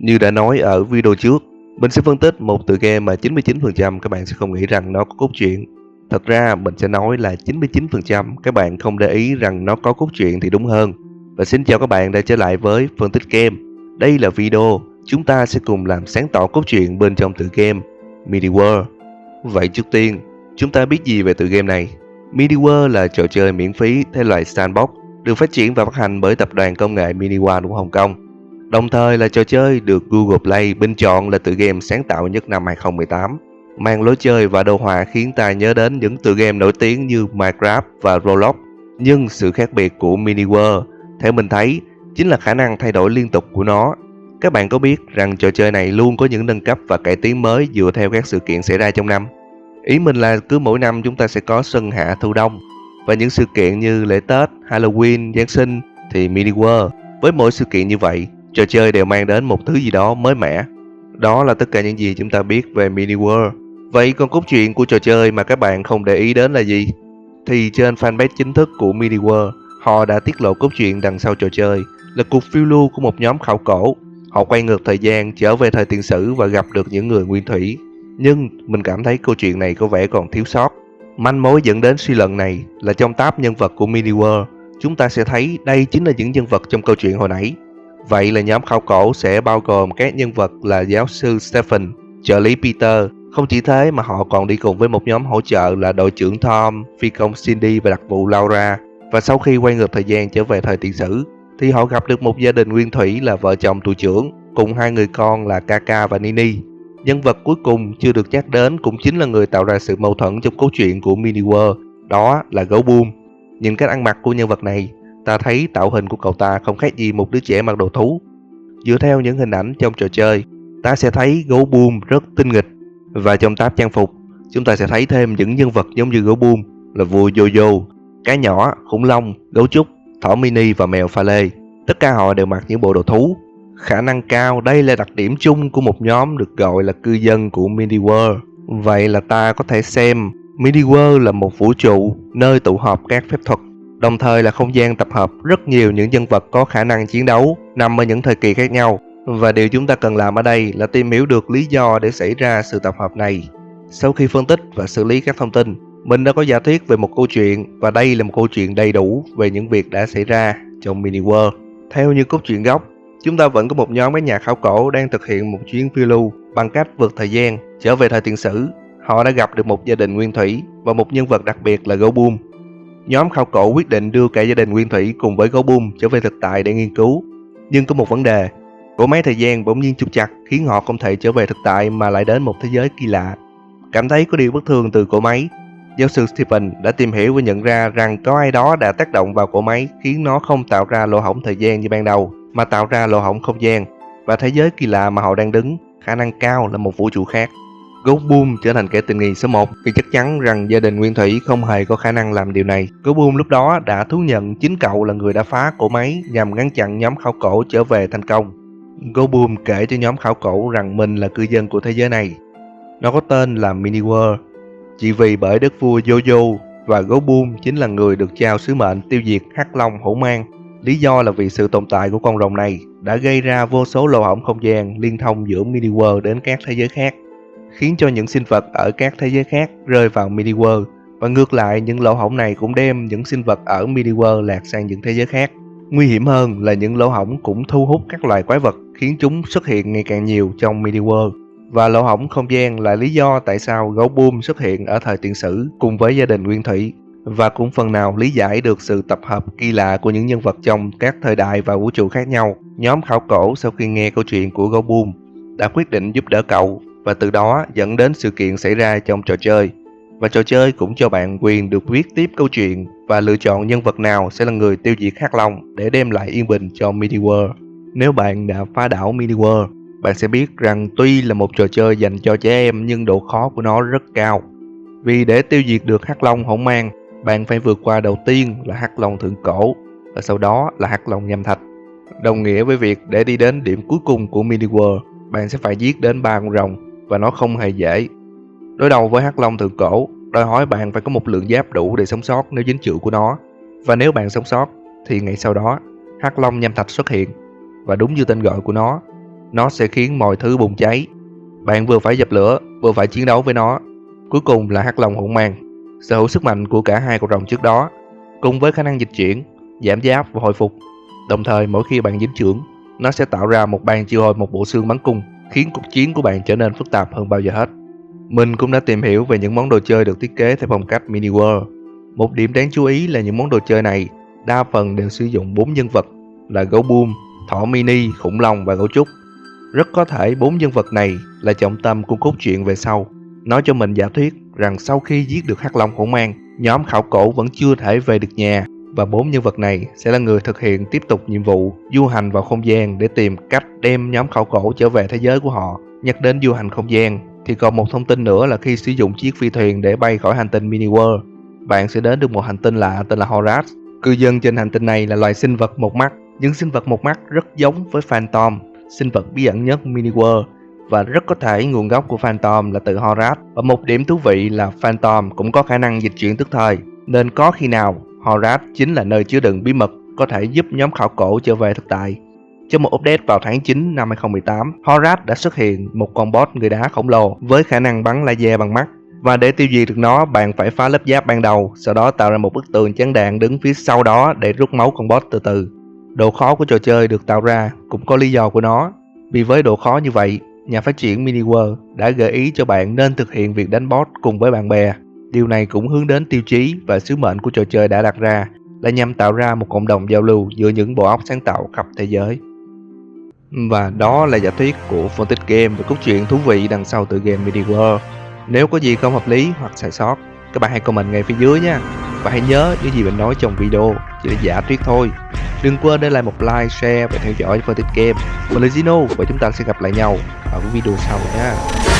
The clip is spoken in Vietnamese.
Như đã nói ở video trước, mình sẽ phân tích một tựa game mà 99% các bạn sẽ không nghĩ rằng nó có cốt truyện. Thật ra mình sẽ nói là 99% các bạn không để ý rằng nó có cốt truyện thì đúng hơn. Và xin chào các bạn đã trở lại với phân tích game. Đây là video chúng ta sẽ cùng làm sáng tỏ cốt truyện bên trong tựa game MediWorld. Vậy trước tiên, chúng ta biết gì về tựa game này? MediWorld là trò chơi miễn phí thể loại sandbox được phát triển và phát hành bởi tập đoàn công nghệ MediWorld của Hồng Kông. Đồng thời là trò chơi được Google Play bình chọn là tựa game sáng tạo nhất năm 2018, mang lối chơi và đồ họa khiến ta nhớ đến những tựa game nổi tiếng như Minecraft và Roblox. Nhưng sự khác biệt của MediWorld, theo mình thấy, chính là khả năng thay đổi liên tục của nó. Các bạn có biết rằng trò chơi này luôn có những nâng cấp và cải tiến mới dựa theo các sự kiện xảy ra trong năm? Ý mình là cứ mỗi năm chúng ta sẽ có xuân hạ thu đông, và những sự kiện như lễ Tết, Halloween, Giáng sinh thì MediWorld với mỗi sự kiện như vậy, trò chơi đều mang đến một thứ gì đó mới mẻ. Đó là tất cả những gì chúng ta biết về MediWorld. Vậy còn cốt truyện của trò chơi mà các bạn không để ý đến là gì? Thì trên fanpage chính thức của MediWorld, họ đã tiết lộ cốt truyện đằng sau trò chơi là cuộc phiêu lưu của một nhóm khảo cổ. Họ quay ngược thời gian trở về thời tiền sử và gặp được những người nguyên thủy. Nhưng mình cảm thấy câu chuyện này có vẻ còn thiếu sót. Manh mối dẫn đến suy luận này là trong tab nhân vật của MediWorld, chúng ta sẽ thấy đây chính là những nhân vật trong câu chuyện hồi nãy. Vậy là nhóm khảo cổ sẽ bao gồm các nhân vật là giáo sư Stephen, trợ lý Peter. Không chỉ thế mà họ còn đi cùng với một nhóm hỗ trợ là đội trưởng Tom, phi công Cindy và đặc vụ Laura. Và sau khi quay ngược thời gian trở về thời tiền sử, thì họ gặp được một gia đình nguyên thủy là vợ chồng tù trưởng, cùng hai người con là Kaka và Nini. Nhân vật cuối cùng chưa được nhắc đến cũng chính là người tạo ra sự mâu thuẫn trong câu chuyện của MediWorld, đó là Gấu Boom. Nhìn cách ăn mặc của nhân vật này, ta thấy tạo hình của cậu ta không khác gì một đứa trẻ mặc đồ thú. Dựa theo những hình ảnh trong trò chơi, ta sẽ thấy Gấu Boom rất tinh nghịch. Và trong tab trang phục, chúng ta sẽ thấy thêm những nhân vật giống như Gấu Boom là vua Jojo, cá nhỏ, khủng long, gấu trúc, thỏ mini và mèo pha lê. Tất cả họ đều mặc những bộ đồ thú. Khả năng cao đây là đặc điểm chung của một nhóm được gọi là cư dân của MediWorld. Vậy là ta có thể xem MediWorld là một vũ trụ nơi tụ họp các phép thuật, đồng thời là không gian tập hợp rất nhiều những nhân vật có khả năng chiến đấu nằm ở những thời kỳ khác nhau. Và điều chúng ta cần làm ở đây là tìm hiểu được lý do để xảy ra sự tập hợp này. Sau khi phân tích và xử lý các thông tin, mình đã có giả thuyết về một câu chuyện, và đây là một câu chuyện đầy đủ về những việc đã xảy ra trong MediWorld. Theo như cốt truyện gốc, chúng ta vẫn có một nhóm các nhà khảo cổ đang thực hiện một chuyến phiêu lưu bằng cách vượt thời gian trở về thời tiền sử. Họ đã gặp được một gia đình nguyên thủy và một nhân vật đặc biệt là Gấu Boom. Nhóm khảo cổ quyết định đưa cả gia đình nguyên thủy cùng với Gấu Boom trở về thực tại để nghiên cứu. Nhưng có một vấn đề, cỗ máy thời gian bỗng nhiên trục trặc khiến họ không thể trở về thực tại mà lại đến một thế giới kỳ lạ. Cảm thấy có điều bất thường từ cỗ máy, giáo sư Stephen đã tìm hiểu và nhận ra rằng có ai đó đã tác động vào cỗ máy khiến nó không tạo ra lỗ hổng thời gian như ban đầu, mà tạo ra lỗ hổng không gian. Và thế giới kỳ lạ mà họ đang đứng khả năng cao là một vũ trụ khác. Gấu Boom trở thành kẻ tình nghi số 1 vì chắc chắn rằng gia đình nguyên thủy không hề có khả năng làm điều này. Gấu Boom lúc đó đã thú nhận chính cậu là người đã phá cỗ máy nhằm ngăn chặn nhóm khảo cổ trở về thành công. Gấu Boom kể cho nhóm khảo cổ rằng mình là cư dân của thế giới này. Nó có tên là MediWorld, chỉ vì bởi đất vua Jojo, và Gấu Boom chính là người được trao sứ mệnh tiêu diệt Hắc Long hổ mang. Lý do là vì sự tồn tại của con rồng này đã gây ra vô số lỗ hổng không gian liên thông giữa MediWorld đến các thế giới khác, khiến cho những sinh vật ở các thế giới khác rơi vào MediWorld, và ngược lại những lỗ hổng này cũng đem những sinh vật ở MediWorld lạc sang những thế giới khác. Nguy hiểm hơn là những lỗ hổng cũng thu hút các loài quái vật, khiến chúng xuất hiện ngày càng nhiều trong MediWorld. Và lỗ hổng không gian là lý do tại sao Gấu Boom xuất hiện ở thời tiền sử cùng với gia đình nguyên thủy, và cũng phần nào lý giải được sự tập hợp kỳ lạ của những nhân vật trong các thời đại và vũ trụ khác nhau. Nhóm khảo cổ sau khi nghe câu chuyện của Gấu Boom đã quyết định giúp đỡ cậu, và từ đó dẫn đến sự kiện xảy ra trong trò chơi. Và trò chơi cũng cho bạn quyền được viết tiếp câu chuyện và lựa chọn nhân vật nào sẽ là người tiêu diệt Hắc Long để đem lại yên bình cho MediWorld. Nếu bạn đã phá đảo MediWorld, bạn sẽ biết rằng tuy là một trò chơi dành cho trẻ em nhưng độ khó của nó rất cao. Vì để tiêu diệt được Hắc Long hổ mang, bạn phải vượt qua đầu tiên là Hắc Long thượng cổ, và sau đó là Hắc Long nham thạch. Đồng nghĩa với việc để đi đến điểm cuối cùng của MediWorld, bạn sẽ phải giết đến 3 con rồng, và nó không hề dễ. Đối đầu với Hắc Long thượng cổ, đòi hỏi bạn phải có một lượng giáp đủ để sống sót nếu dính chịu của nó. Và nếu bạn sống sót, thì ngày sau đó, Hắc Long nham thạch xuất hiện. Và đúng như tên gọi của nó nó sẽ khiến mọi thứ bùng cháy. Bạn vừa phải dập lửa, vừa phải chiến đấu với nó. Cuối cùng là Hắc Long hỗn mang, sở hữu sức mạnh của cả hai con rồng trước đó, cùng với khả năng dịch chuyển, giảm giáp và hồi phục. Đồng thời mỗi khi bạn dính chưởng, nó sẽ tạo ra một bàn triệu hồi một bộ xương bắn cung, khiến cuộc chiến của bạn trở nên phức tạp hơn bao giờ hết. Mình cũng đã tìm hiểu về những món đồ chơi được thiết kế theo phong cách Mini World. Một điểm đáng chú ý là những món đồ chơi này đa phần đều sử dụng 4 nhân vật là gấu boom, thỏ mini, khủng long và gấu trúc. Rất có thể 4 nhân vật này là trọng tâm của cốt truyện về sau, nói cho mình giả thuyết rằng sau khi giết được Hắc Long hỗn mang, nhóm khảo cổ vẫn chưa thể về được nhà, và 4 nhân vật này sẽ là người thực hiện tiếp tục nhiệm vụ du hành vào không gian để tìm cách đem nhóm khảo cổ trở về thế giới của họ. Nhắc đến du hành không gian thì còn một thông tin nữa là khi sử dụng chiếc phi thuyền để bay khỏi hành tinh Mini World, bạn sẽ đến được một hành tinh lạ tên là Horat. Cư dân trên hành tinh này là loài sinh vật một mắt. Những sinh vật một mắt rất giống với Phantom, sinh vật bí ẩn nhất Mini World, và rất có thể nguồn gốc của Phantom là từ Horat. Và một điểm thú vị là Phantom cũng có khả năng dịch chuyển tức thời, nên có khi nào Horat chính là nơi chứa đựng bí mật có thể giúp nhóm khảo cổ trở về thực tại. Trong một update vào tháng 9 năm 2018, Horat đã xuất hiện một con boss người đá khổng lồ với khả năng bắn laser bằng mắt. Và để tiêu diệt được nó, bạn phải phá lớp giáp ban đầu, sau đó tạo ra một bức tường chắn đạn đứng phía sau đó để rút máu con boss từ từ. Độ khó của trò chơi được tạo ra cũng có lý do của nó. Vì với độ khó như vậy, nhà phát triển Mini World đã gợi ý cho bạn nên thực hiện việc đánh boss cùng với bạn bè. Điều này cũng hướng đến tiêu chí và sứ mệnh của trò chơi đã đặt ra là nhằm tạo ra một cộng đồng giao lưu giữa những bộ óc sáng tạo khắp thế giới. Và đó là giả thuyết của phân tích game và cốt truyện thú vị đằng sau tựa game Mini World. Nếu có gì không hợp lý hoặc sai sót, các bạn hãy comment ngay phía dưới nha. Và hãy nhớ những gì mình nói trong video chỉ là giả thuyết thôi. Đừng quên để lại một like, share và theo dõi phân tích game. Mình là Zino và chúng ta sẽ gặp lại nhau ở video sau nha.